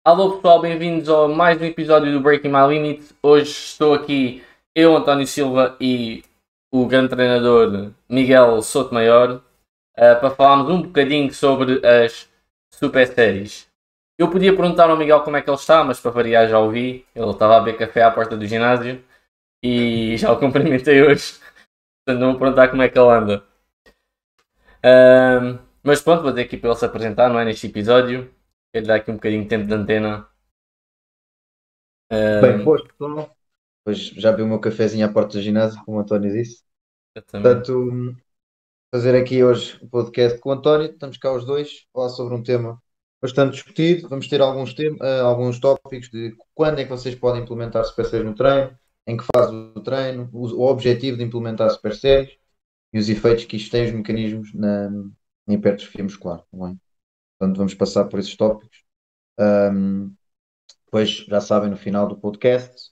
Alô pessoal, bem-vindos a mais um episódio do Breaking My Limit. Hoje estou aqui, eu, António Silva e o grande treinador Miguel Soutomaior, para falarmos um bocadinho sobre as super séries. Eu podia perguntar ao Miguel como é que ele está, mas para variar já o vi. Ele estava a beber café à porta do ginásio e já o cumprimentei hoje. Portanto, não vou perguntar como é que ele anda. Mas pronto, vou ter aqui para ele se apresentar, não é? Neste episódio. Quero dar aqui um bocadinho de tempo de antena. Bem, Ahm, boas pessoal. Pois já vi o meu cafezinho à porta do ginásio, como o António disse. Exatamente. Portanto, fazer aqui hoje o podcast com o António. Estamos cá os dois, falar sobre um tema bastante discutido. Vamos ter alguns tópicos de quando é que vocês podem implementar super séries no treino, em que fase do treino, o objetivo de implementar super séries e os efeitos que isto tem, os mecanismos na hipertrofia muscular. Não é? Portanto, vamos passar por esses tópicos. Ahm, Depois, já sabem, no final do podcast.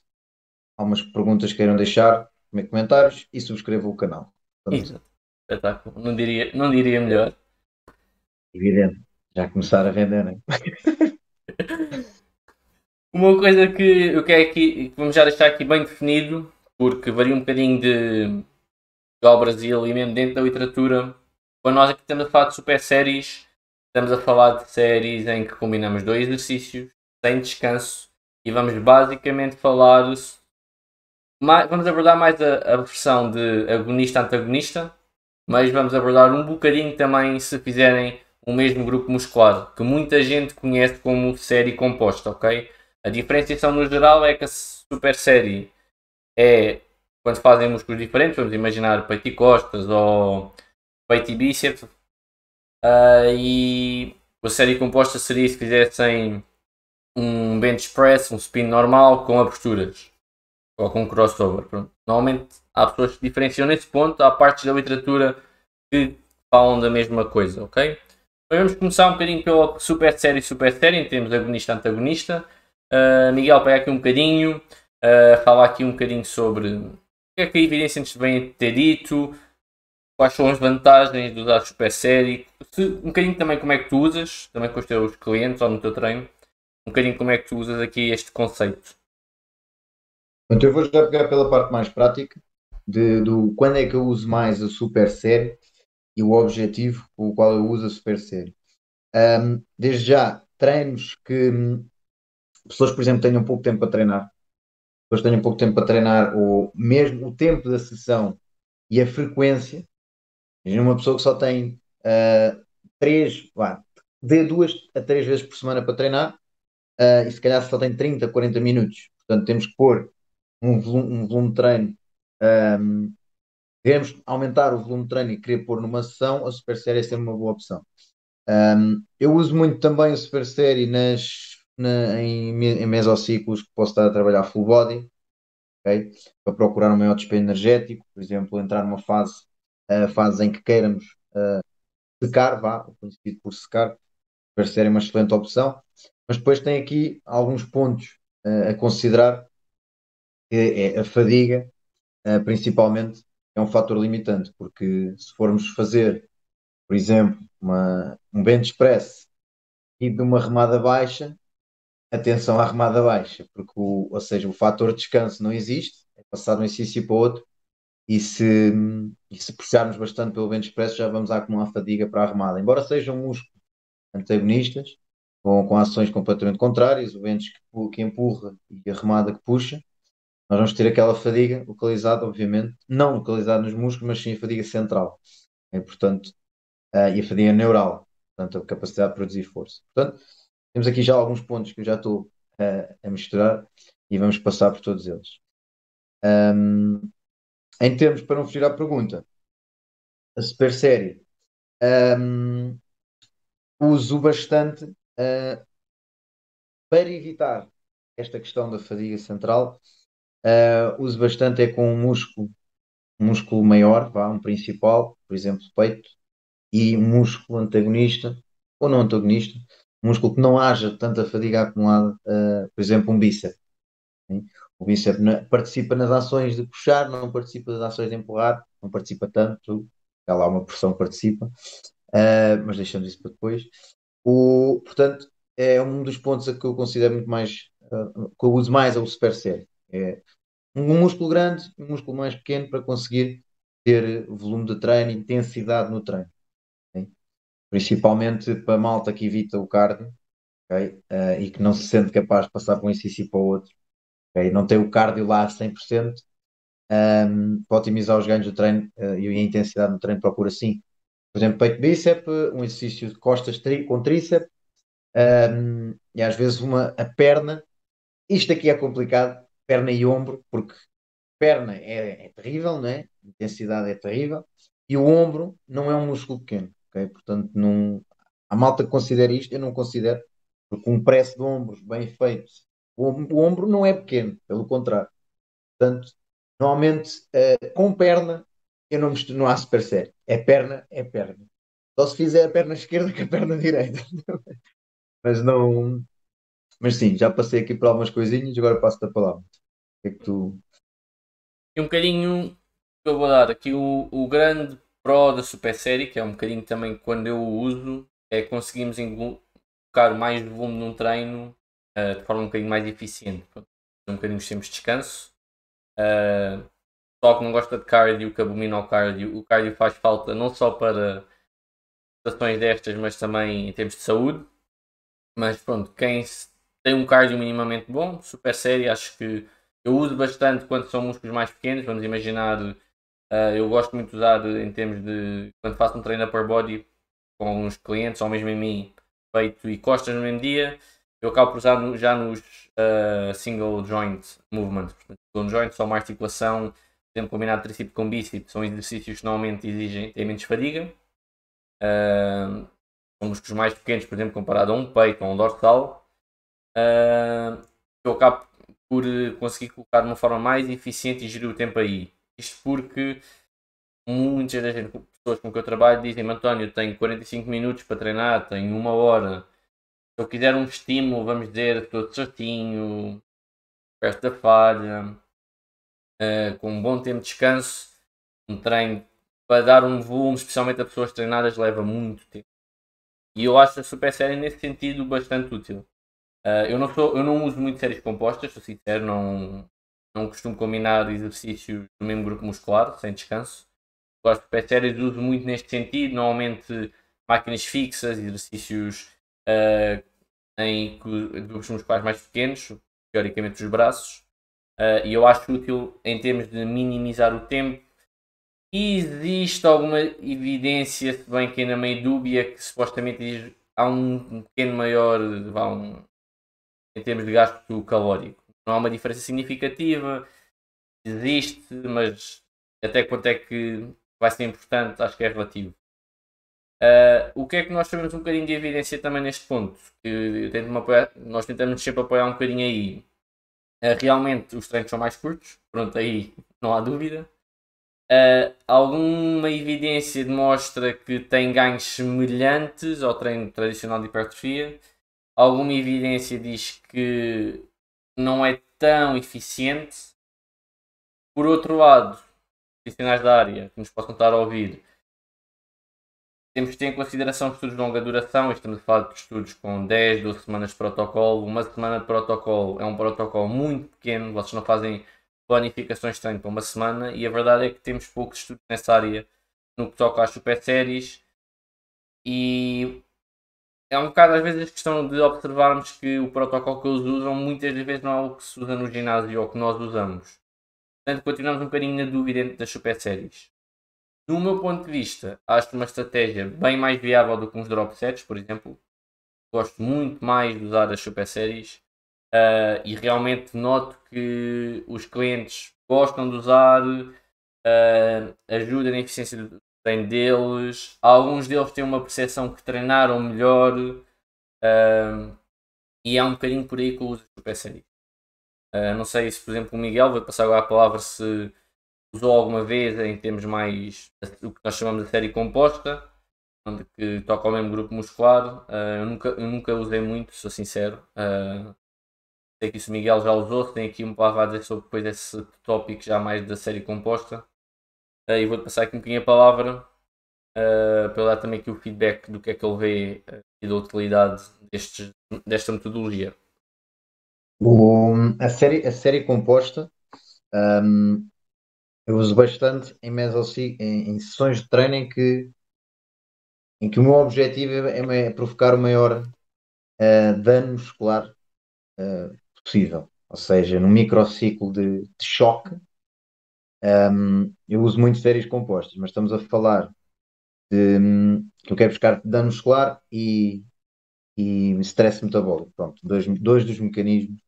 Algumas perguntas que queiram deixar, comentários e subscrevam o canal. Portanto, Exato. Espetáculo. Não diria melhor. evidente, já começar a vender, né? Uma coisa que eu quero aqui, que vamos já deixar aqui bem definido, porque varia um bocadinho ao Brasil e mesmo dentro da literatura. Quando nós aqui estamos a falar de super séries, estamos a falar de séries em que combinamos dois exercícios, sem descanso, e vamos basicamente falar, vamos abordar mais a versão de agonista-antagonista, mas vamos abordar um bocadinho também se fizerem o mesmo grupo muscular, que muita gente conhece como série composta, ok? A diferenciação no geral é que a super série é quando fazem músculos diferentes, vamos imaginar peito e costas ou peito e bíceps, e a série composta seria se fizessem um bench press, um spin normal com aberturas ou com crossover. Pronto. Normalmente há pessoas que diferenciam nesse ponto, há partes da literatura que falam da mesma coisa, ok? Então, vamos começar um bocadinho pela super série, em termos de agonista-antagonista. Miguel, pega aqui um bocadinho, fala aqui um bocadinho sobre o que é que a evidência nos vem a ter dito, quais são as vantagens de usar super série, um bocadinho também como é que tu usas, também com os teus clientes ou no teu treino, um bocadinho como é que tu usas aqui este conceito. Então, eu vou já pegar pela parte mais prática do quando é que eu uso mais a super série e o objetivo com o qual eu uso a super série. Desde já, treinos que pessoas, por exemplo, tenham pouco tempo para treinar, pessoas tenham pouco tempo para treinar, ou mesmo o tempo da sessão e a frequência. Imagina uma pessoa que só tem três, de 2 a 3 vezes por semana para treinar, e se calhar só tem 30, 40 minutos. Portanto, temos que pôr um volume de treino. Um, Queremos aumentar o volume de treino e querer pôr numa sessão, a Super Série é sempre uma boa opção. Eu uso muito também a Super Série em mesociclos que posso estar a trabalhar full body, ok? Para procurar um maior despenho energético, por exemplo, entrar numa fase em que queiramos secar, conhecido por secar, Super Série é uma excelente opção. Mas depois tem aqui alguns pontos a considerar, que é a fadiga, principalmente, é um fator limitante, porque se formos fazer, por exemplo, um bench press e de uma remada baixa, atenção à remada baixa, porque ou seja, o fator de descanso não existe, é passar de um exercício para o outro, e se puxarmos bastante pelo bench press, já vamos a acumular fadiga para a remada. Embora sejam músculos antagonistas, com ações completamente contrárias, o bench que empurra e a remada que puxa, nós vamos ter aquela fadiga localizada, obviamente, não localizada nos músculos, mas sim a fadiga central. Portanto, e a fadiga neural, portanto, a capacidade de produzir força. Portanto, temos aqui já alguns pontos que eu já estou a misturar e vamos passar por todos eles. Um, Em termos, para não fugir à pergunta, a super série, um, uso bastante para evitar esta questão da fadiga central. Uso bastante é com um músculo maior, um principal, por exemplo, peito, e um músculo antagonista, ou não antagonista, um músculo que não haja tanta fadiga acumulada, por exemplo, um bíceps. Sim? O bíceps participa nas ações de puxar, não participa das ações de empurrar, não participa tanto, há lá uma porção que participa, mas deixamos isso para depois. Portanto, é um dos pontos a que eu considero muito mais, que eu uso mais é o super sério. É um músculo grande e um músculo mais pequeno para conseguir ter volume de treino, intensidade no treino. Ok? Principalmente para a malta que evita o cardio, ok? E que não se sente capaz de passar de um exercício para o outro. Ok? Não tem o cardio lá a 100%, para otimizar os ganhos do treino e a intensidade no treino procura sim. Por exemplo, peito bíceps, um exercício de costas com tríceps, e às vezes a perna. Isto aqui é complicado, perna e ombro, porque perna é terrível, não é? A intensidade é terrível. E o ombro não é um músculo pequeno, ok? Portanto, não, a malta que considera isto, eu não considero, porque um press de ombros bem feito, o ombro não é pequeno, pelo contrário. Portanto, normalmente, com perna, eu não misturo, não há super sério. É perna, é perna. Só se fizer a perna esquerda que a perna direita. Mas não. Mas sim, já passei aqui por algumas coisinhas, agora passo-te a palavra. O que é que tu. E um bocadinho que eu vou dar aqui o grande pró da Super Série, que é um bocadinho também quando eu o uso, é que conseguimos colocar mais volume num treino de forma um bocadinho mais eficiente. Pronto, um bocadinho os tempos de descanso. Só que não gosta de cardio, que abomina o cardio faz falta não só para situações destas, mas também em termos de saúde. Mas pronto, tem um cardio minimamente bom, super sério, acho que eu uso bastante quando são músculos mais pequenos. Vamos imaginar, eu gosto muito de usar em termos de quando faço um treino upper body com alguns clientes, ou mesmo em mim, peito e costas no mesmo dia, eu acabo por usar já nos single joint movements. Portanto, single joint só uma articulação, por exemplo, combinado tríceps com bíceps, são exercícios que normalmente têm menos fadiga. São músculos mais pequenos, por exemplo, comparado a um peito ou a um dorsal. Eu acabo por conseguir colocar de uma forma mais eficiente e gerir o tempo aí. Isto porque muitas das pessoas com que eu trabalho dizem-me: António, tenho 45 minutos para treinar, tenho uma hora. Se eu quiser um estímulo, vamos dizer, todo certinho, perto da falha, com um bom tempo de descanso, um treino para dar um volume, especialmente a pessoas treinadas, leva muito tempo. E eu acho a Super Série nesse sentido bastante útil. Eu não uso muito séries compostas, sou sincero, não costumo combinar exercícios do mesmo grupo muscular, sem descanso. Gosto de pé séries, uso muito neste sentido, normalmente máquinas fixas, exercícios uh, em grupos musculares mais pequenos, teoricamente os braços, e eu acho útil em termos de minimizar o tempo. Existe alguma evidência, se bem que ainda meio dúbia, que supostamente há um pequeno maior, em termos de gasto calórico. Não há uma diferença significativa, existe, mas até quanto é que vai ser importante, acho que é relativo. O que é que nós sabemos um bocadinho de evidência também neste ponto? Que nós tentamos sempre apoiar um bocadinho aí. Realmente os treinos são mais curtos, pronto, aí não há dúvida. Alguma evidência demonstra que tem ganhos semelhantes ao treino tradicional de hipertrofia. Alguma evidência diz que não é tão eficiente. Por outro lado, profissionais da área que nos possam estar a ouvir, temos que ter em consideração estudos de longa duração. Estamos a falar de estudos com 10, 12 semanas de protocolo. Uma semana de protocolo é um protocolo muito pequeno. Vocês não fazem planificações de treino para uma semana, e a verdade é que temos poucos estudos nessa área no que toca às super séries. E é um bocado às vezes a questão de observarmos que o protocolo que eles usam muitas das vezes não é o que se usa no ginásio ou que nós usamos. Portanto, continuamos um bocadinho na dúvida dentro das super séries. No meu ponto de vista, acho uma estratégia bem mais viável do que uns drop sets, por exemplo. Gosto muito mais de usar as super séries, e realmente noto que os clientes gostam de usar, ajuda na eficiência do treino deles. Alguns deles têm uma percepção que treinaram melhor, e é um bocadinho por aí que eu uso as super séries. Não sei se, por exemplo, o Miguel, vou passar agora a palavra, se usou alguma vez em termos mais o que nós chamamos de série composta, onde que toca ao mesmo grupo muscular. Eu nunca usei muito, sou sincero. Sei que isso o Miguel já usou, tem aqui uma palavra a dizer sobre depois esse tópico já mais da série composta. E vou passar aqui um bocadinho a palavra, para eu dar também aqui o feedback do que é que ele vê e da utilidade desta metodologia. A série composta, hum, eu uso bastante em sessões de treino em que o meu objetivo é provocar o maior dano muscular possível. Ou seja, num microciclo de choque, eu uso muito séries compostas, mas estamos a falar que eu quero buscar dano muscular e stress metabólico. Pronto, dois dos mecanismos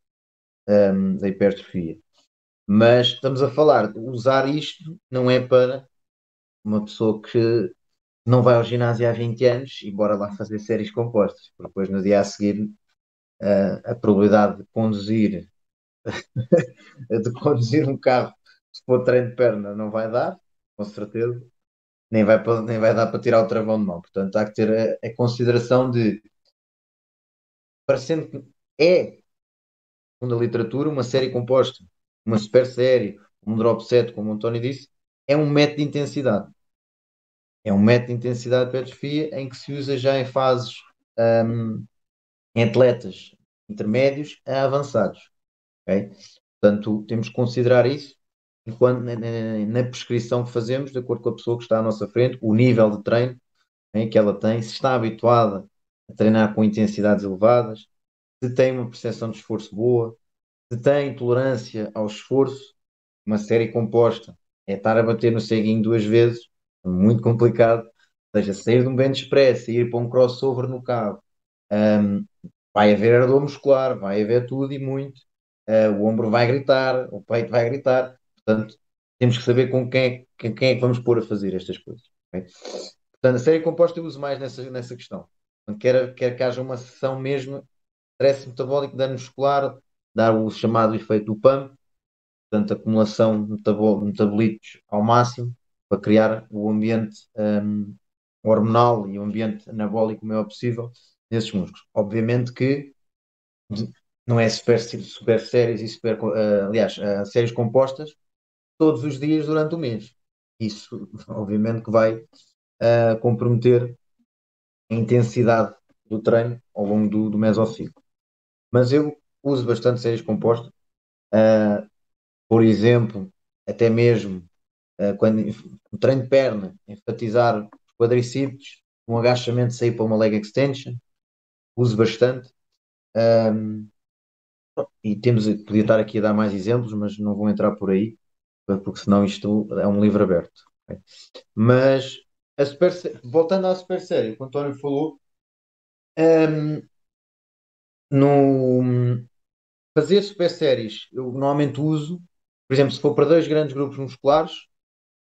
da hipertrofia. Mas estamos a falar, usar isto não é para uma pessoa que não vai ao ginásio há 20 anos e bora lá fazer séries compostas, porque depois no dia a seguir a probabilidade de conduzir um carro se for treino de perna não vai dar, com certeza, nem vai dar para tirar o travão de mão. Portanto, há que ter a consideração de, parecendo que é, segundo a literatura, uma série composta, uma super série, um drop set, como o António disse, é um método de intensidade. É um método de intensidade de hipertrofia em que se usa já em fases, hum, em atletas intermédios a avançados. Ok? Portanto, temos que considerar isso enquanto na prescrição que fazemos, de acordo com a pessoa que está à nossa frente, o nível de treino, que ela tem, se está habituada a treinar com intensidades elevadas, se tem uma percepção de esforço boa, se tem tolerância ao esforço. Uma série composta é estar a bater no ceguinho duas vezes, é muito complicado. Ou seja, sair de um bench press e ir para um crossover no cabo, hum, vai haver ardor muscular, vai haver tudo e muito. O ombro vai gritar, o peito vai gritar. Portanto, temos que saber com quem é que vamos pôr a fazer estas coisas. Ok? Portanto, a série composta eu uso mais nessa questão. Portanto, quero que haja uma sessão mesmo, stress metabólico, dano muscular, dar o chamado efeito do pump, portanto, acumulação de metabolitos ao máximo, para criar o ambiente hormonal e o ambiente anabólico o maior possível nesses músculos. Obviamente que não é super séries e aliás, séries compostas todos os dias durante o mês. Isso, obviamente, que vai comprometer a intensidade do treino ao longo do mesociclo. Mas eu uso bastante séries compostas, uh, por exemplo, até mesmo quando o treino de perna, enfatizar os quadríceps, um agachamento, sair para uma leg extension, uso bastante. Um, e podia estar aqui a dar mais exemplos, mas não vou entrar por aí, porque senão isto é um livro aberto. Ok? Mas, voltando à super série, o que o António falou, um, no fazer super séries, eu normalmente uso, por exemplo, se for para dois grandes grupos musculares,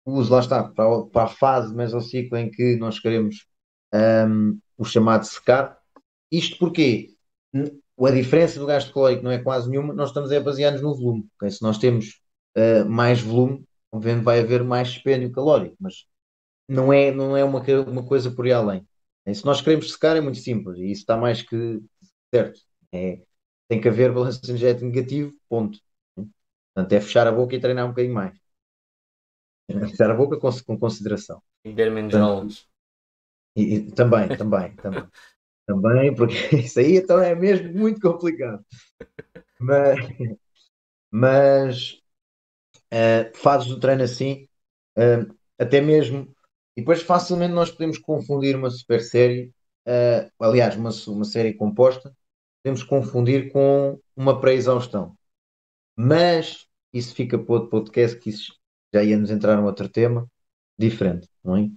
uso, lá está, para a fase mesociclo em que nós queremos o chamado secar. Isto porque a diferença do gasto calórico não é quase nenhuma, nós estamos a basear-nos no volume. Ok? Se nós temos mais volume, obviamente vai haver mais dispêndio calórico, mas não é uma coisa por aí além. Se nós queremos secar é muito simples e isso está mais que certo. Tem que haver balanço energético negativo, ponto. Portanto, é fechar a boca e treinar um bocadinho mais. Fechar a boca com consideração. E beber menos Portanto, aulas. também, porque isso aí então é mesmo muito complicado. Mas, mas fazes o treino assim, até mesmo. E depois facilmente nós podemos confundir uma super série, aliás, uma série composta, podemos confundir com uma pré-exaustão. Mas isso fica para outro podcast, que isso já íamos entrar num outro tema diferente, não é?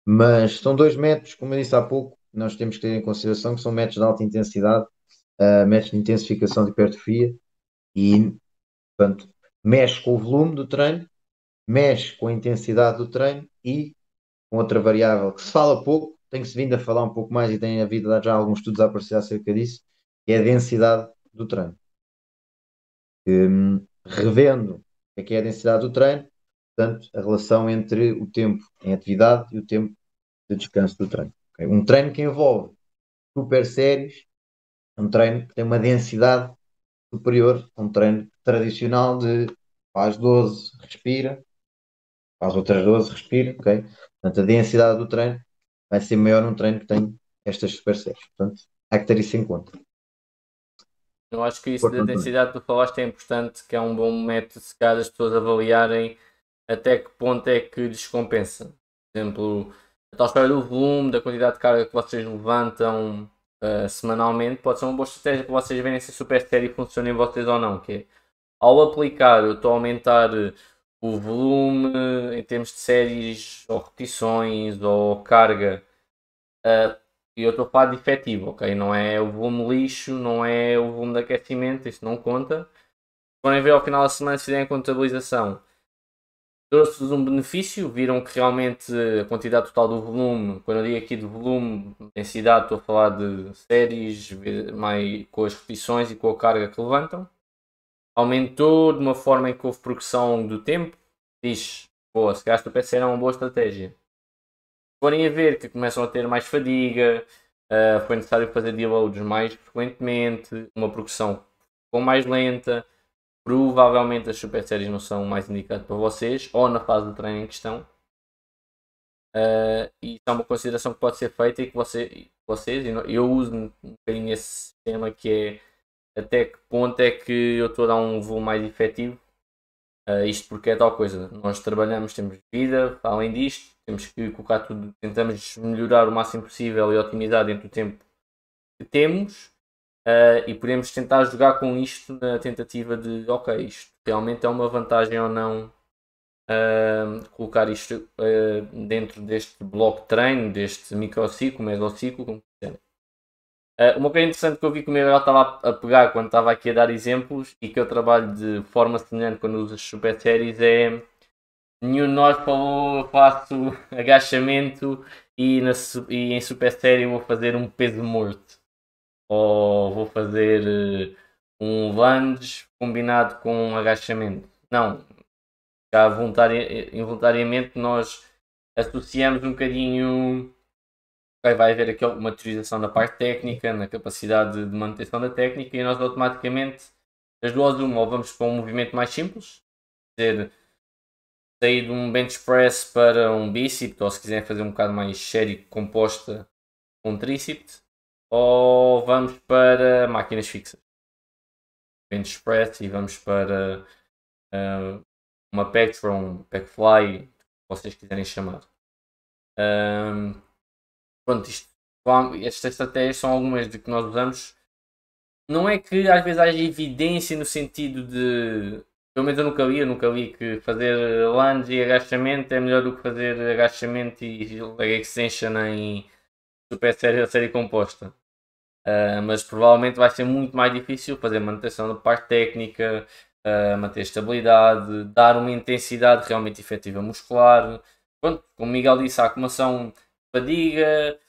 Mas são dois métodos, como eu disse há pouco, nós temos que ter em consideração que são métodos de alta intensidade, métodos de intensificação de hipertrofia e, portanto, mexe com o volume do treino, mexe com a intensidade do treino e com outra variável que se fala pouco, tem-se vindo a falar um pouco mais e tem havido já alguns estudos a aparecer acerca disso, que é a densidade do treino. Revendo o que é a densidade do treino, portanto, a relação entre o tempo em atividade e o tempo de descanso do treino. Ok? Um treino que envolve super séries, é um treino que tem uma densidade superior a um treino tradicional de faz 12, respira, faz outras 12, respira, ok? Portanto, a densidade do treino vai ser maior num treino que tem estas super séries. Portanto, há que ter isso em conta. Eu acho que isso da Força, António. densidade que tu falaste é importante, que é um bom método se calhar as pessoas avaliarem até que ponto é que lhes compensa. Por exemplo, a tal história do volume, da quantidade de carga que vocês levantam semanalmente, pode ser uma boa estratégia para vocês verem se a super série funciona em vocês ou não. Que é, ao aplicar, eu estou a aumentar o volume em termos de séries ou repetições ou carga. E eu estou a falar de efetivo, ok? Não é o volume lixo, não é o volume de aquecimento, isso não conta. Se forem ver ao final da semana, se fizerem a contabilização, trouxe-vos um benefício, viram que realmente a quantidade total do volume, quando eu digo aqui de volume, densidade, estou a falar de séries, mais, com as repetições e com a carga que levantam. Aumentou de uma forma em que houve progressão do tempo, diz, pô, se calhar o PC era uma boa estratégia. Forem a ver que começam a ter mais fadiga, foi necessário fazer deloads mais frequentemente, uma progressão com mais lenta, provavelmente as super séries não são mais indicadas para vocês, ou na fase de treino em questão. E isso é uma consideração que pode ser feita e que vocês, eu uso um bocadinho esse sistema que é até que ponto é que eu estou a dar um voo mais efetivo. Isto porque é tal coisa, nós trabalhamos, temos vida, além disto, temos que colocar tudo, tentamos melhorar o máximo possível e otimizar dentro do tempo que temos, e podemos tentar jogar com isto na tentativa de, ok, isto realmente é uma vantagem ou não, colocar isto dentro deste bloco de treino, deste microciclo, mesociclo, como quiserem. Uma coisa interessante que eu vi que o Miguel estava a pegar quando estava aqui a dar exemplos e que eu trabalho de forma semelhante quando uso as super séries é nenhum de nós falou, eu faço agachamento e em super série vou fazer um peso morto. Ou vou fazer um lunge combinado com um agachamento. Não, já involuntariamente nós associamos um bocadinho. Vai haver aqui uma teorização da parte técnica, na capacidade de manutenção da técnica e nós automaticamente, as duas uma, ou vamos para um movimento mais simples, dizer, sair de um bench press para um bíceps, ou se quiserem fazer um bocado mais série composta, um tríceps, ou vamos para máquinas fixas, bench press, e vamos para uma Pectron, Pecfly, que vocês quiserem chamar. Pronto, estas estratégias são algumas de que nós usamos. Não é que às vezes haja evidência no sentido de. Pelo menos eu nunca vi que fazer lunge e agachamento é melhor do que fazer agachamento e leg extension em super série ou série composta. Mas provavelmente vai ser muito mais difícil fazer manutenção da parte técnica, manter estabilidade, dar uma intensidade realmente efetiva muscular. Pronto, como o Miguel disse, a acumulação fadiga,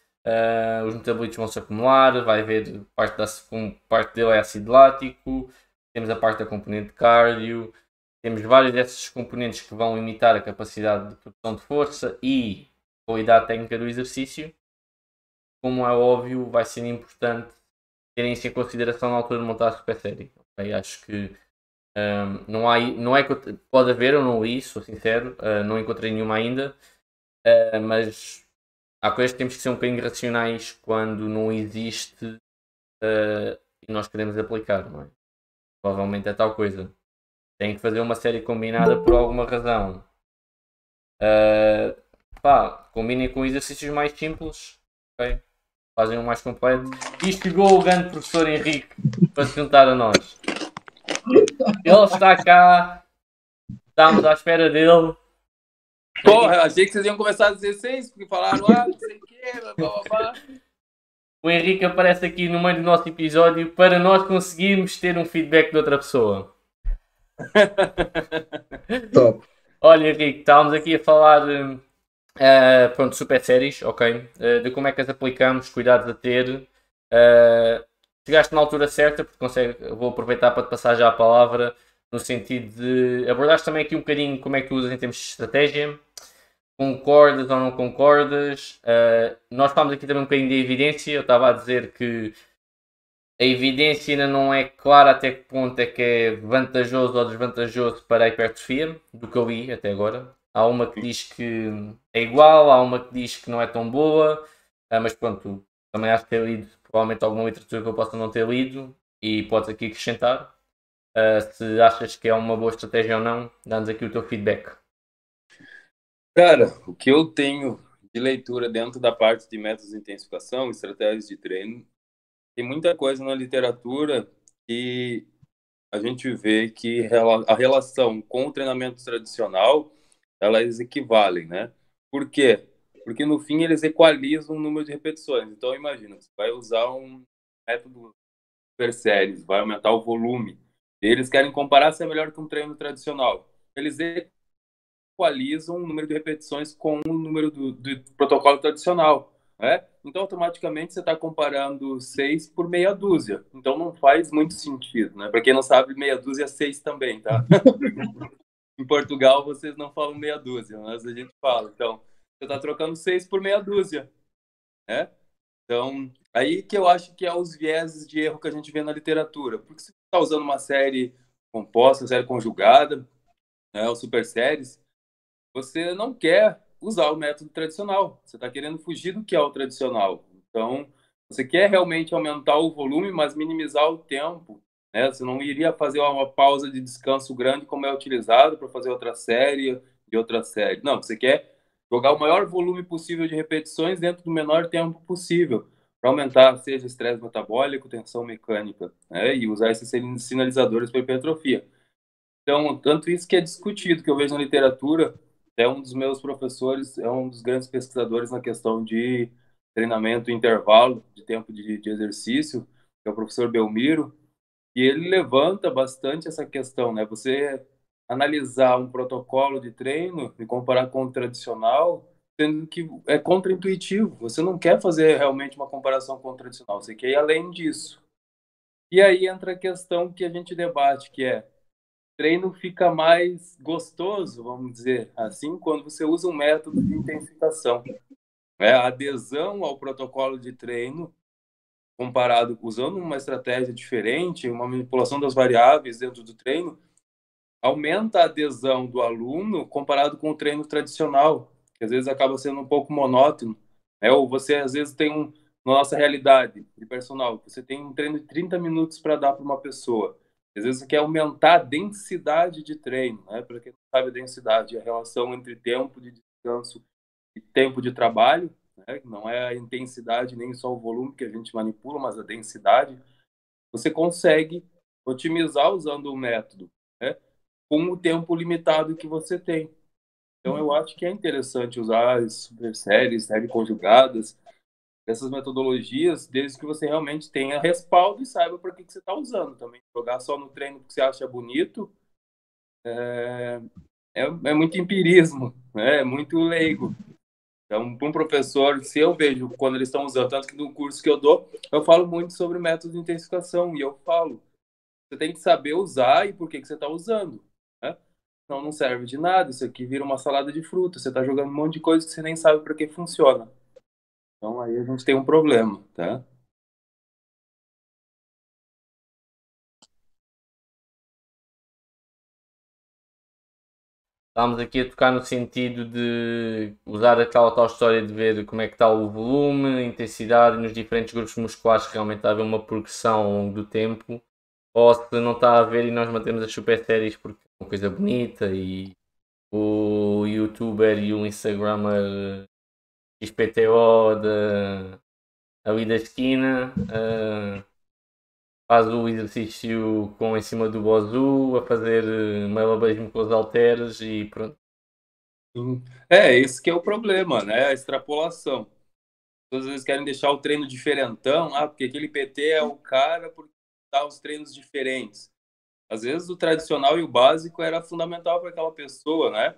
os metabolitos vão se acumular, vai haver parte dele é ácido lático, temos a parte da componente cardio, temos vários desses componentes que vão limitar a capacidade de produção de força e qualidade técnica do exercício. Como é óbvio, vai ser importante terem isso em consideração na altura de montar a super série. Okay? Acho que não é que pode haver, eu não li, sou sincero, não encontrei nenhuma ainda, mas há coisas que temos que ser um bocadinho racionais quando não existe e nós queremos aplicar, não é? Provavelmente é tal coisa. Tem que fazer uma série combinada por alguma razão. Combinem com exercícios mais simples, okay? Fazem um mais completo. E chegou o grande professor Henrique para se juntar a nós. Ele está cá, estamos à espera dele. Porra, achei que vocês iam começar às 16, porque falaram, não sei o que, blá, blá, blá. O Henrique aparece aqui no meio do nosso episódio para nós conseguirmos ter um feedback de outra pessoa. Top. Olha, Henrique, estávamos aqui a falar pronto, super séries, ok? De como é que as aplicamos, cuidados a ter. Chegaste na altura certa, porque vou aproveitar para te passar já a palavra, no sentido de abordaste também aqui um bocadinho como é que tu usas em termos de estratégia. Concordas ou não concordas? Nós falámos aqui também um bocadinho de evidência. Eu estava a dizer que a evidência ainda não é clara até que ponto é que é vantajoso ou desvantajoso para a hipertrofia, do que eu vi até agora. Há uma que diz que é igual, há uma que diz que não é tão boa, mas pronto, também acho que ter lido provavelmente alguma literatura que eu possa não ter lido e podes aqui acrescentar. Se achas que é uma boa estratégia ou não, dá-nos aqui o teu feedback. Cara, o que eu tenho de leitura dentro da parte de métodos de intensificação, estratégias de treino, tem muita coisa na literatura que a gente vê que a relação com o treinamento tradicional, elas equivalem, né? Por quê? Porque no fim eles equalizam o número de repetições. Então imagina, você vai usar um método super séries, vai aumentar o volume. Eles querem comparar se é melhor que um treino tradicional. Eles equalizam o número de repetições com o número do protocolo tradicional. Né? Então, automaticamente, você está comparando 6 por meia dúzia. Então, não faz muito sentido. Né? Para quem não sabe, meia dúzia é 6 também. Tá? Em Portugal, vocês não falam meia dúzia, mas a gente fala. Então, você está trocando 6 por meia dúzia. Né? Então, aí que eu acho que é os vieses de erro que a gente vê na literatura. Porque se você está usando uma série composta, série conjugada, né, ou super séries, você não quer usar o método tradicional. Você está querendo fugir do que é o tradicional. Então, você quer realmente aumentar o volume, mas minimizar o tempo. Né? Você não iria fazer uma pausa de descanso grande como é utilizado para fazer outra série e outra série. Não, você quer jogar o maior volume possível de repetições dentro do menor tempo possível para aumentar, seja estresse metabólico, tensão mecânica, né? E usar esses sinalizadores para hipertrofia. Então, tanto isso que é discutido, que eu vejo na literatura, é um dos meus professores, é um dos grandes pesquisadores na questão de treinamento intervalo, de tempo de exercício, que é o professor Belmiro, e ele levanta bastante essa questão, né? Você analisar um protocolo de treino e comparar com o tradicional, sendo que é contraintuitivo. Você não quer fazer realmente uma comparação com o tradicional, você quer ir além disso. E aí entra a questão que a gente debate, que é treino fica mais gostoso, vamos dizer assim, quando você usa um método de intensificação. A adesão ao protocolo de treino, comparado usando uma estratégia diferente, uma manipulação das variáveis dentro do treino, aumenta a adesão do aluno comparado com o treino tradicional, que às vezes acaba sendo um pouco monótono. Ou você, às vezes, tem na nossa realidade de personal, você tem um treino de 30 minutos para dar para uma pessoa. Às vezes você quer aumentar a densidade de treino, né? Para quem não sabe a densidade, é a relação entre tempo de descanso e tempo de trabalho, né? Não é a intensidade nem só o volume que a gente manipula, mas a densidade. Você consegue otimizar usando o método, né? Com o tempo limitado que você tem. Então, eu acho que é interessante usar as super séries, séries conjugadas, essas metodologias, desde que você realmente tenha respaldo e saiba por que você está usando também. Jogar só no treino que você acha bonito é muito empirismo, né? É muito leigo. Então, para um professor, se eu vejo quando eles estão usando, tanto que no curso que eu falo muito sobre método de intensificação, e eu falo, você tem que saber usar e por que você está usando, né? Não, não serve de nada, isso aqui vira uma salada de frutas, você está jogando um monte de coisa que você nem sabe para que funciona. Então, aí a gente tem um problema, tá? Estamos aqui a tocar no sentido de usar aquela tal história de ver como é que está o volume, a intensidade nos diferentes grupos musculares, se realmente está a haver uma progressão ao longo do tempo, ou se não está a haver e nós mantemos as super séries porque é uma coisa bonita e o youtuber e o instagramer XPTO ali da esquina faz o exercício com em cima do bozu, a fazer malabarismo com os halteres e pronto. Esse que é o problema, né? A extrapolação. Às vezes querem deixar o treino diferentão, porque aquele PT é o cara porque dá os treinos diferentes. Às vezes o tradicional e o básico era fundamental para aquela pessoa, né?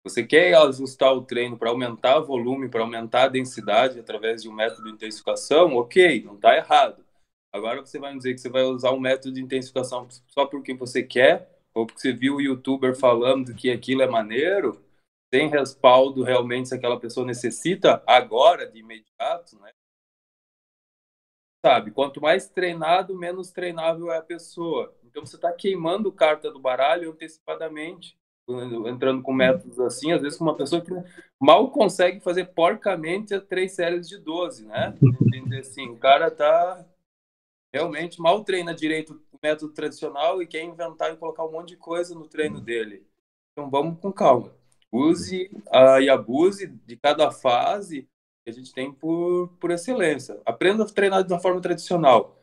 Você quer ajustar o treino para aumentar o volume, para aumentar a densidade através de um método de intensificação, ok, não está errado. Agora você vai me dizer que você vai usar um método de intensificação só porque você quer, ou porque você viu o youtuber falando que aquilo é maneiro, sem respaldo realmente se aquela pessoa necessita agora, de imediato, né? Sabe, quanto mais treinado, menos treinável é a pessoa. Então você está queimando carta do baralho antecipadamente. entrando com métodos assim, às vezes com uma pessoa que mal consegue fazer porcamente 3 séries de 12, né? Entender assim, o cara tá realmente mal treina direito o método tradicional e quer inventar e colocar um monte de coisa no treino dele. Então vamos com calma. Use e abuse de cada fase que a gente tem por excelência. Aprenda a treinar da forma tradicional.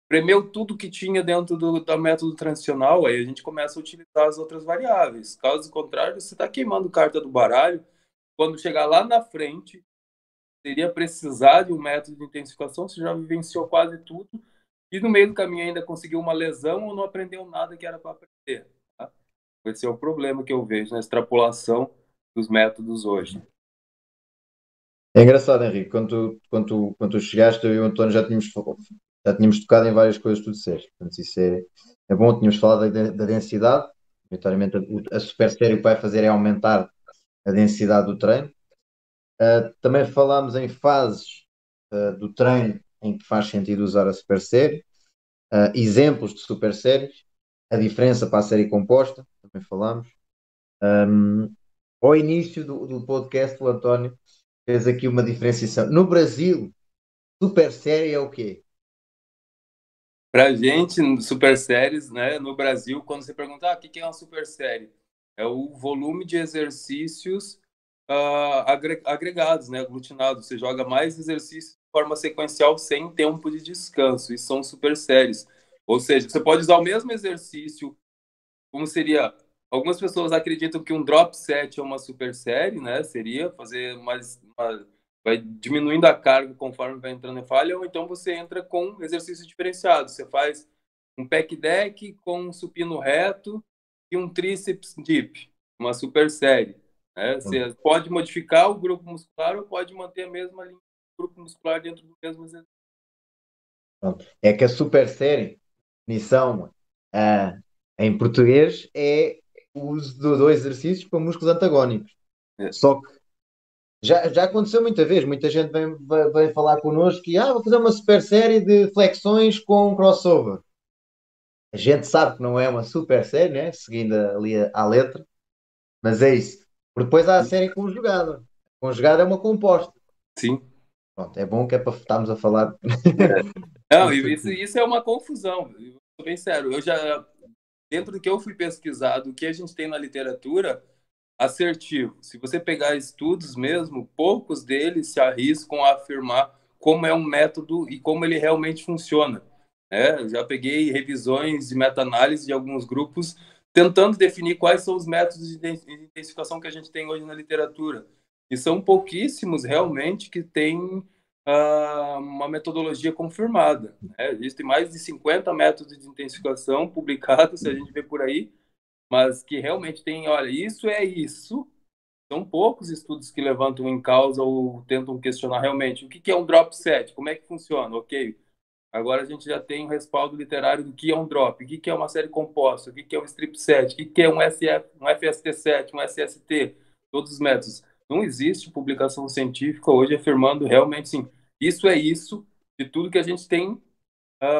Premeu tudo que tinha dentro do método tradicional, aí a gente começa a utilizar as outras variáveis. Caso contrário, você está queimando carta do baralho. Quando chegar lá na frente, seria precisar de um método de intensificação, você já vivenciou quase tudo, e no meio do caminho ainda conseguiu uma lesão ou não aprendeu nada que era para aprender. Tá? Esse é o problema que eu vejo na extrapolação dos métodos hoje. É engraçado, Henrique, quando tu chegaste, eu e o António já tínhamos tocado em várias coisas que tu disseste. Portanto, isso é bom. Tínhamos falado da densidade. Maioritariamente, a super série o que vai fazer é aumentar a densidade do treino. Também falámos em fases do treino em que faz sentido usar a super série. Exemplos de super séries. A diferença para a série composta. Também falámos. Ao início do podcast, o António fez aqui uma diferenciação. No Brasil, super série é o quê? Pra gente, super séries, né, no Brasil, quando você pergunta, o que é uma super série? É o volume de exercícios agregados, né, aglutinados. Você joga mais exercícios de forma sequencial sem tempo de descanso. Isso são super séries. Ou seja, você pode usar o mesmo exercício, como seria... Algumas pessoas acreditam que um drop set é uma super série, né? Seria fazer vai diminuindo a carga conforme vai entrando em falha, ou então você entra com exercício diferenciado. Você faz um pec deck com um supino reto e um tríceps dip, uma super série. Né? Você pode modificar o grupo muscular ou pode manter a mesma linha do grupo muscular dentro do mesmo exercício. É que a super série, definição em português, é o uso de dois exercícios para músculos antagónicos. Só que já aconteceu muita vez, muita gente vem falar connosco que vou fazer uma super série de flexões com crossover. A gente sabe que não é uma super série, né? Seguindo ali à letra, mas é isso. Porque depois há a série conjugada. A conjugada é uma composta. Sim. Pronto, é bom que é para estarmos a falar. Não, isso é uma confusão. Eu sou bem sério. Dentro do que eu fui pesquisado, o que a gente tem na literatura, assertivo. Se você pegar estudos mesmo, poucos deles se arriscam a afirmar como é um método e como ele realmente funciona. Eu já peguei revisões de meta-análise de alguns grupos tentando definir quais são os métodos de intensificação que a gente tem hoje na literatura. E são pouquíssimos realmente que têm uma metodologia confirmada. Existem mais de 50 métodos de intensificação publicados, se a gente vê por aí, mas que realmente tem, olha, isso é isso. São poucos estudos que levantam em causa ou tentam questionar realmente o que é um drop set, como é que funciona, ok? Agora a gente já tem um respaldo literário do que é um drop, o que é uma série composta, o que é um strip set, o que é um SF, um FST set, um SST, todos os métodos. Não existe publicação científica hoje afirmando realmente, sim, isso é isso de tudo que a gente tem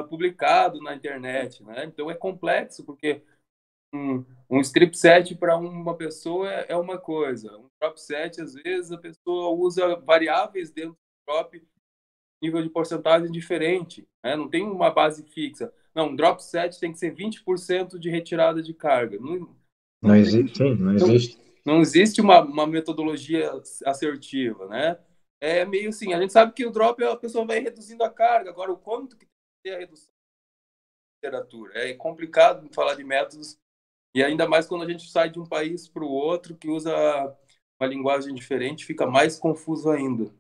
publicado na internet, né? Então é complexo, porque um strip set para uma pessoa é uma coisa. Um drop set, às vezes, a pessoa usa variáveis dentro do drop, nível de porcentagem diferente. Né? Não tem uma base fixa. Não, um drop set tem que ser 20% de retirada de carga. Não existe, sim, não existe. Não existe uma metodologia assertiva, né? É meio assim, a gente sabe que o drop a pessoa vai reduzindo a carga. Agora, o quanto que tem que ter a redução da literatura? É complicado falar de métodos. E ainda mais quando a gente sai de um país para o outro, que usa uma linguagem diferente, fica mais confuso ainda.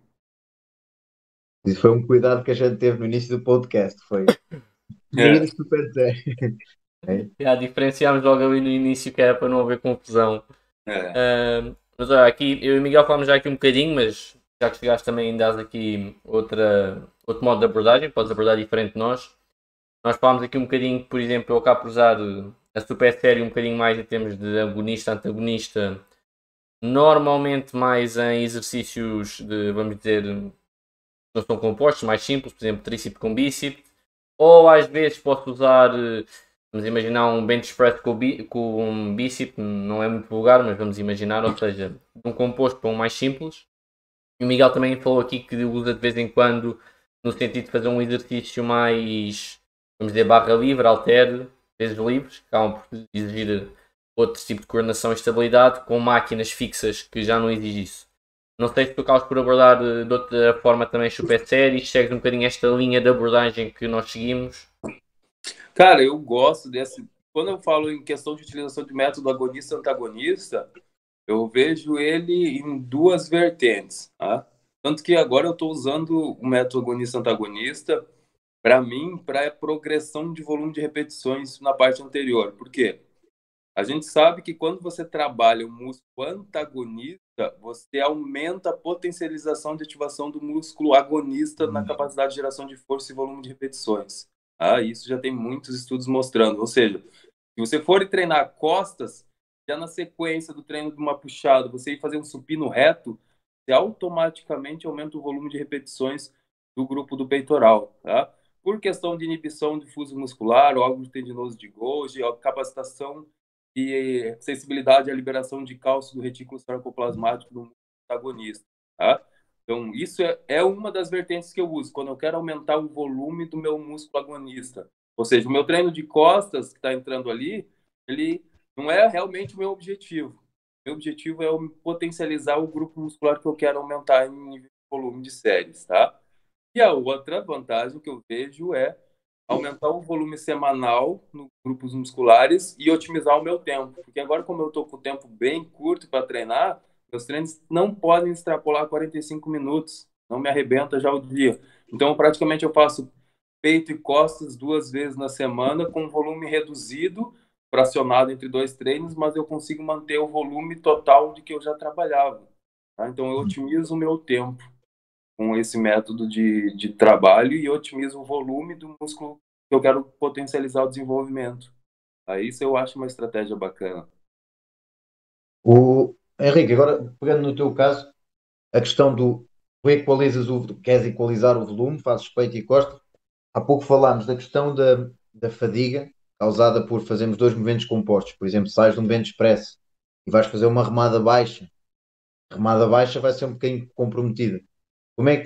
Isso foi um cuidado que a gente teve no início do podcast. Foi definir super série. Já diferenciámos logo ali no início que era para não haver confusão. Mas olha, aqui eu e o Miguel falamos já aqui um bocadinho, mas já que chegaste também dás aqui outro modo de abordagem, podes abordar diferente de nós. Nós falámos aqui um bocadinho, por exemplo, eu acabo por usar a super série um bocadinho mais em termos de agonista-antagonista, normalmente mais em exercícios de, vamos dizer, não são compostos, mais simples, por exemplo, tríceps com bíceps, ou às vezes posso usar Vamos imaginar um bench press com um bíceps, não é muito vulgar, mas vamos imaginar, ou seja, um composto para um mais simples. E o Miguel também falou aqui que usa de vez em quando, no sentido de fazer um exercício mais, vamos dizer, barra livre, halter, pesos livres, que acabam por exigir outro tipo de coordenação e estabilidade, com máquinas fixas que já não exige isso. Não sei se tu acabas por abordar de outra forma também super séries, segues um bocadinho esta linha de abordagem que nós seguimos. Cara, eu gosto desse. Quando eu falo em questão de utilização de método agonista-antagonista, eu vejo ele em duas vertentes, tá? Tanto que agora eu estou usando o método agonista-antagonista para mim, para progressão de volume de repetições na parte anterior. Por quê? A gente sabe que quando você trabalha o músculo antagonista, você aumenta a potencialização de ativação do músculo agonista na capacidade de geração de força e volume de repetições. Isso já tem muitos estudos mostrando. Ou seja, se você for treinar costas, já na sequência do treino de uma puxada, você ir fazer um supino reto, você automaticamente aumenta o volume de repetições do grupo do peitoral, tá? Por questão de inibição de fuso muscular, órgão tendinoso de Golgi, capacitação e sensibilidade à liberação de cálcio do retículo sarcoplasmático do antagonista, tá? Então, isso é uma das vertentes que eu uso quando eu quero aumentar o volume do meu músculo agonista. Ou seja, o meu treino de costas que está entrando ali, ele não é realmente o meu objetivo. Meu objetivo é potencializar o grupo muscular que eu quero aumentar em nível de volume de séries, tá? E a outra vantagem que eu vejo é aumentar o volume semanal nos grupos musculares e otimizar o meu tempo. Porque agora, como eu estou com o tempo bem curto para treinar, meus treinos não podem extrapolar 45 minutos. Não me arrebenta já o dia. Então, praticamente, eu faço peito e costas 2 vezes na semana com volume reduzido, fracionado entre 2 treinos, mas eu consigo manter o volume total de que eu já trabalhava. Tá? Então, eu otimizo o meu tempo com esse método de trabalho e otimizo o volume do músculo que eu quero potencializar o desenvolvimento. Aí isso eu acho uma estratégia bacana. O Henrique, agora pegando no teu caso, a questão do tu equalizas queres equalizar o volume, fazes peito e costa. Há pouco falámos da questão da fadiga causada por fazermos dois movimentos compostos. Por exemplo, sais de um bench press e vais fazer uma remada baixa. A remada baixa vai ser um bocadinho comprometida. Como é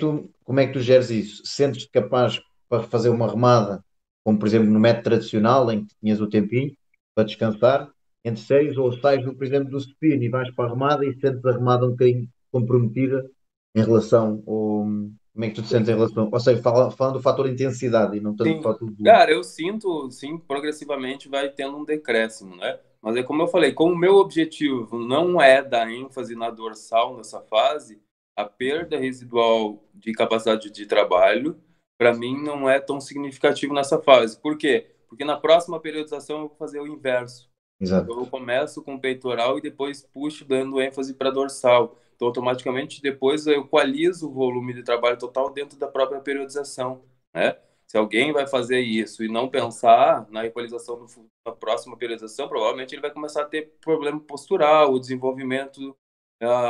que tu geres isso? Sentes-te capaz para fazer uma remada, como por exemplo no método tradicional, em que tinhas o tempinho para descansar, entre séries, ou sais, por exemplo, do supino e vais para a remada e sentes a remada um bocadinho comprometida em relação ao. Como é que tu te sentes em relação? Ou seja, falando do fator intensidade e não tanto do Sim, fator volume. cara, eu sinto, sim, progressivamente vai tendo um decréscimo, né? Mas é como eu falei, como o meu objetivo não é dar ênfase na dorsal nessa fase, a perda residual de capacidade de trabalho, para mim, não é tão significativo nessa fase. Por quê? Porque na próxima periodização eu vou fazer o inverso. Exato. Então, eu começo com o peitoral e depois puxo dando ênfase para dorsal. Então, automaticamente, depois eu equalizo o volume de trabalho total dentro da própria periodização, né? Se alguém vai fazer isso e não pensar na equalização da próxima periodização, provavelmente ele vai começar a ter problema postural, o desenvolvimento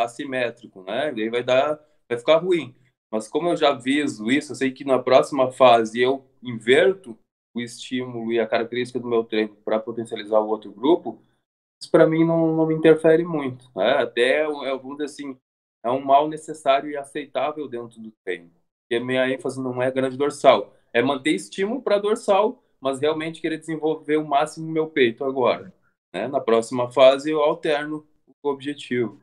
assimétrico, né? E aí vai ficar ruim. Mas como eu já viso isso, eu sei que na próxima fase eu inverto o estímulo e a característica do meu treino para potencializar o outro grupo, isso para mim não me interfere muito, né? Até, vamos dizer assim, é um mal necessário e aceitável dentro do treino. Porque a minha ênfase não é grande dorsal, é manter estímulo para dorsal, mas realmente querer desenvolver o máximo meu peito agora, né? Na próxima fase eu alterno o objetivo.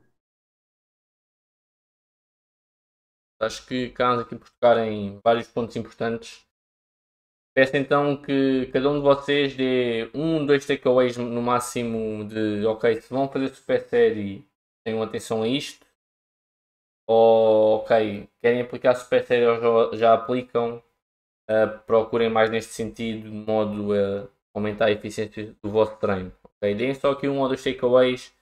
Acho que acabamos aqui por tocar em vários pontos importantes. Peço então que cada um de vocês dê um, dois takeaways no máximo de ok, se vão fazer super série, tenham atenção a isto. Ou ok, querem aplicar super série ou já aplicam, procurem mais neste sentido, de modo a aumentar a eficiência do vosso treino. Ok, deem só aqui um ou dois takeaways,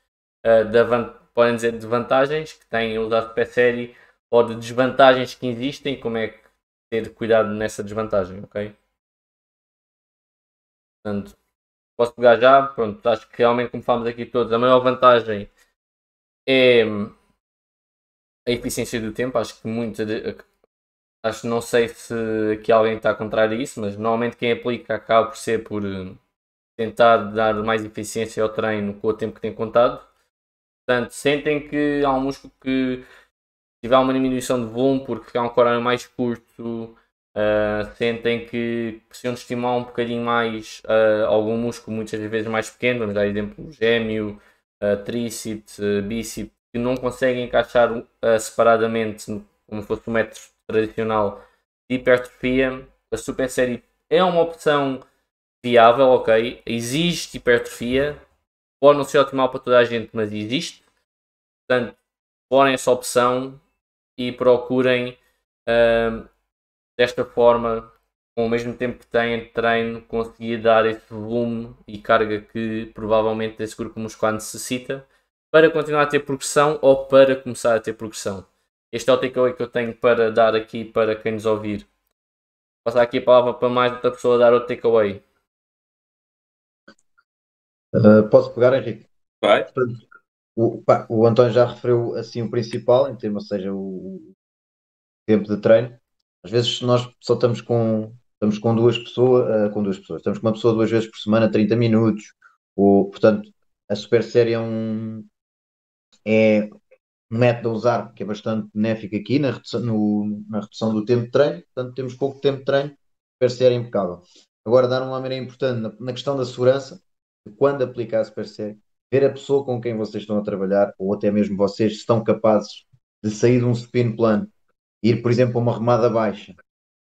podem dizer de vantagens que têm usado super série ou de desvantagens que existem, como é que ter cuidado nessa desvantagem, ok? Portanto, posso pegar já, pronto, acho que realmente, como falamos aqui todos, a maior vantagem é a eficiência do tempo. Acho que acho que não sei se aqui alguém está contrário a isso, mas normalmente quem aplica acaba por ser por tentar dar mais eficiência ao treino com o tempo que têm contado. Portanto, sentem que há um músculo que tiver uma diminuição de volume porque ficar um horário mais curto, sentem que precisam de estimular um bocadinho mais algum músculo, muitas vezes mais pequeno, vamos dar exemplo, gêmeo, tríceps, bíceps, que não conseguem encaixar separadamente, como fosse o método tradicional de hipertrofia. A super série é uma opção viável, ok? Existe hipertrofia, pode não ser optimal para toda a gente, mas existe. Portanto, explorem essa opção e procurem desta forma, com o mesmo tempo que têm de treino, conseguir dar esse volume e carga que provavelmente esse grupo muscular necessita para continuar a ter progressão ou para começar a ter progressão. Este é o takeaway que eu tenho para dar aqui para quem nos ouvir. Vou passar aqui a palavra para mais outra pessoa dar outro takeaway. Posso pegar, Henrique? Vai. Portanto, o António já referiu assim o principal, em termos, ou seja, o tempo de treino. Às vezes nós só estamos com duas pessoas, estamos com uma pessoa 2 vezes por semana, 30 minutos, portanto, a super série é um método a usar que é bastante benéfico aqui na redução do tempo de treino, portanto temos pouco tempo de treino, super série é impecável. Agora, dar uma maneira importante na questão da segurança, de quando aplicar a super série, ver a pessoa com quem vocês estão a trabalhar, ou até mesmo vocês, se estão capazes de sair de um supino plano, ir, por exemplo, a uma remada baixa,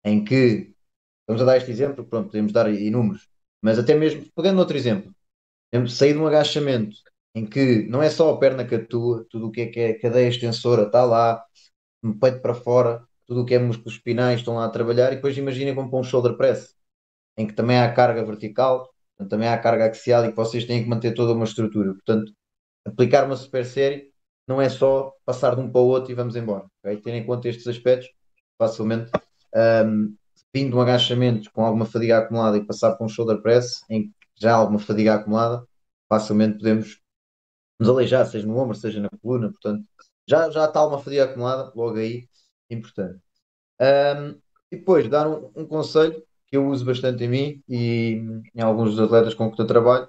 em que, vamos a dar este exemplo, pronto, podemos dar inúmeros, mas até mesmo, pegando outro exemplo, sair de um agachamento, em que não é só a perna que atua, tudo o que é cadeia extensora está lá, peito para fora, tudo o que é músculos espinais estão lá a trabalhar, e depois imaginem como para um shoulder press, em que também há carga vertical, também há carga axial e que vocês têm que manter toda uma estrutura. Portanto, aplicar uma super série não é só passar de um para o outro e vamos embora. Okay? Ter em conta estes aspectos, facilmente, vindo de um agachamento com alguma fadiga acumulada e passar para um shoulder press, em que já há alguma fadiga acumulada, facilmente podemos nos aleijar, seja no ombro, seja na coluna. Portanto, já está uma fadiga acumulada, logo aí, importante. E depois, dar um conselho que eu uso bastante em mim e em alguns dos atletas com que eu trabalho.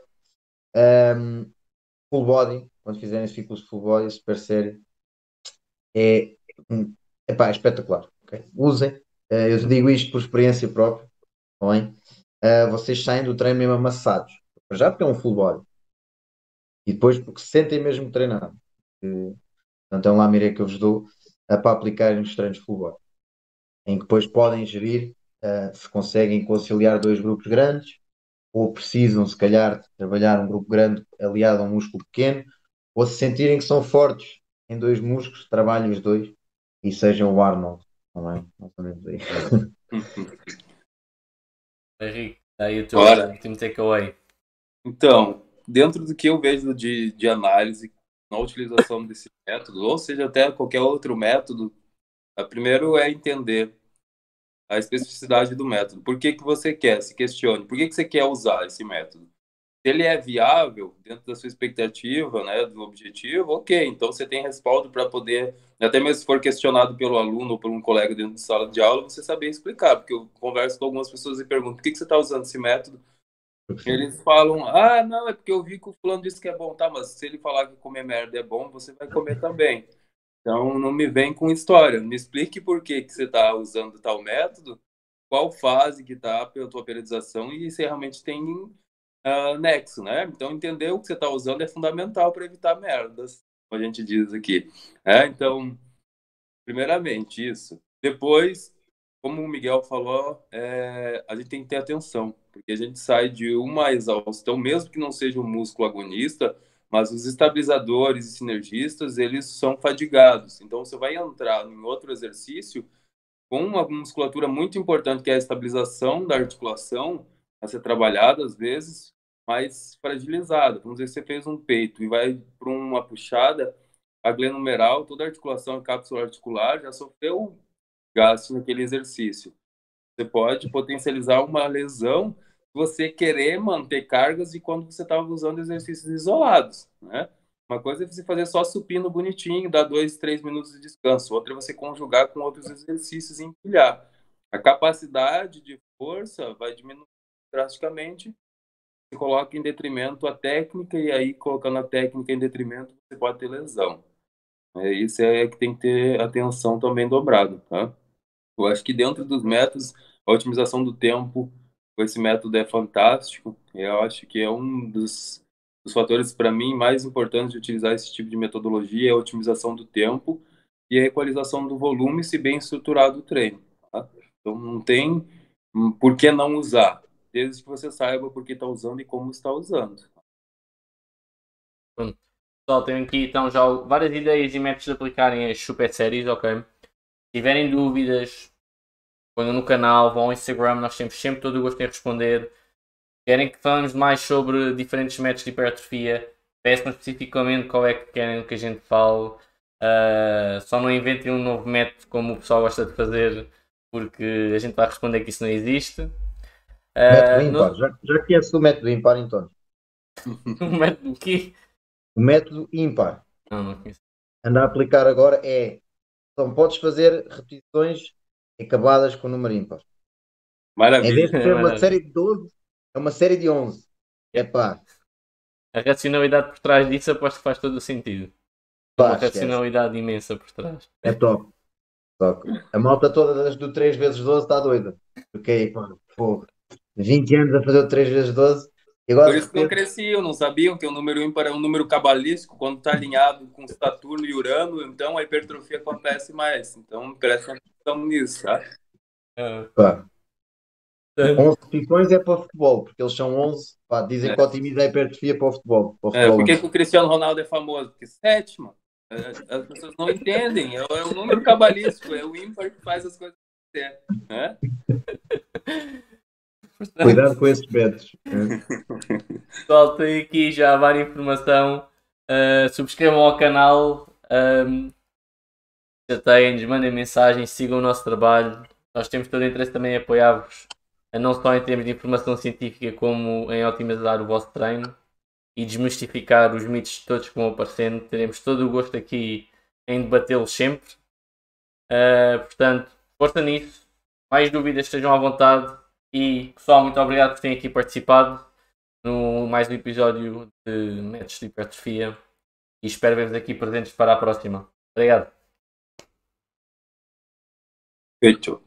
Full body, quando fizerem ciclos de full body, super sério, é, epá, é espetacular. Okay? Usem. Eu digo isto por experiência própria. Tá bem? Vocês saem do treino mesmo amassados. Já porque é um full body. E depois porque se sentem mesmo treinado. Portanto, é um lamiré que eu vos dou para aplicarem nos treinos full body. Em que depois podem gerir se conseguem conciliar dois grupos grandes ou precisam, se calhar, trabalhar um grupo grande aliado a um músculo pequeno, ou se sentirem que são fortes em dois músculos, trabalhem os dois e sejam o Arnold. Não é? Mais ou menos aí. Henrique, aí o teu Ora, último takeaway. então, dentro do que eu vejo de análise na utilização desse método, ou seja, até qualquer outro método, primeiro é entender a especificidade do método. Por que você quer? Se questione. Por que você quer usar esse método? Se ele é viável dentro da sua expectativa, né, do objetivo, ok. Então você tem respaldo para poder, até mesmo se for questionado pelo aluno ou por um colega dentro de sala de aula, você saber explicar. Porque eu converso com algumas pessoas e pergunto: por que você está usando esse método? Eles falam: ah, não, é porque eu vi que o fulano disse que é bom. Tá, mas se ele falar que comer merda é bom, você vai comer também. Então, não me vem com história. Me explique por que você está usando tal método, qual fase que está a tua periodização e se realmente tem nexo, né? Então, entender o que você está usando é fundamental para evitar merdas, como a gente diz aqui. Então, primeiramente, isso. Depois, como o Miguel falou, a gente tem que ter atenção, porque a gente sai de uma exaustão, mesmo que não seja um músculo agonista, mas os estabilizadores e sinergistas, eles são fadigados. Então, você vai entrar em outro exercício com uma musculatura muito importante, que é a estabilização da articulação, a ser trabalhada, às vezes, mais fragilizada. Vamos dizer que você fez um peito e vai para uma puxada, a glenumeral, toda a articulação e cápsula articular já sofreu gasto naquele exercício. Você pode potencializar uma lesão se você querer manter cargas e quando você estava usando exercícios isolados, né? Uma coisa é você fazer só supino bonitinho, dar 2, 3 minutos de descanso. Outra é você conjugar com outros exercícios e empilhar. A capacidade de força vai diminuir drasticamente você coloca em detrimento a técnica, e aí colocando a técnica em detrimento, você pode ter lesão. Isso é que tem que ter atenção também dobrada, tá? Eu acho que dentro dos métodos, a otimização do tempo, esse método é fantástico. Eu acho que é um dos fatores, para mim, mais importantes de utilizar esse tipo de metodologia, é a otimização do tempo e a equalização do volume, se bem estruturado o treino, tá? Então, não tem por que não usar, desde que você saiba por que está usando e como está usando. Pronto. Pessoal, tenho aqui então já várias ideias e métodos de aplicarem as super séries, ok? Se tiverem dúvidas, ponham no canal, vão ao Instagram, nós temos sempre todo o gosto em responder. Querem que falemos mais sobre diferentes métodos de hipertrofia? Peçam especificamente qual é que querem que a gente fale. Só não inventem um novo método como o pessoal gosta de fazer, porque a gente vai responder que isso não existe. Método ímpar. No, Já conheces o método ímpar, então? no método aqui. O método ímpar. Não conheço. Anda a aplicar agora é. Então, podes fazer repetições acabadas com o número ímpar. Em vez Maravilha. de ser uma série de 12, é uma série de 11. Epá, A racionalidade por trás disso aposto que faz todo o sentido. Tem uma pá, esquece. racionalidade imensa por trás. É top. Top. A malta toda do 3 vezes 12 está doida. Porque, pá, fogo. 20 anos a fazer o 3 vezes 12 e agora Por de isso que não repente. cresciam, não sabiam que o número ímpar é um número cabalístico, quando está alinhado com Saturno e Urano, então a hipertrofia acontece mais. Então, presta atenção nisso, tá? Ah, Pá, portanto, 11 repetições é para futebol, porque eles são 11. Pá, dizem que otimiza a hipertrofia para o futebol. Para o Por futebol. que que o Cristiano Ronaldo é famoso? Porque sétima. As pessoas não entendem. É um número cabalístico, é o ímpar que faz as coisas acontecer, né? portanto, Cuidado com esses betos. pessoal, tem aqui já várias informação. Subscrevam ao canal. Chateiem-nos, mandem mensagem, sigam o nosso trabalho. Nós temos todo o interesse também em apoiar-vos, não só em termos de informação científica, como em otimizar o vosso treino e desmistificar os mitos todos que vão aparecendo. Teremos todo o gosto aqui em debatê-los sempre. Portanto, força nisso. Mais dúvidas, estejam à vontade. E pessoal, muito obrigado por terem aqui participado no mais um episódio de Métodos de Hipertrofia. E espero ver-vos aqui presentes para a próxima. Obrigado. Feito.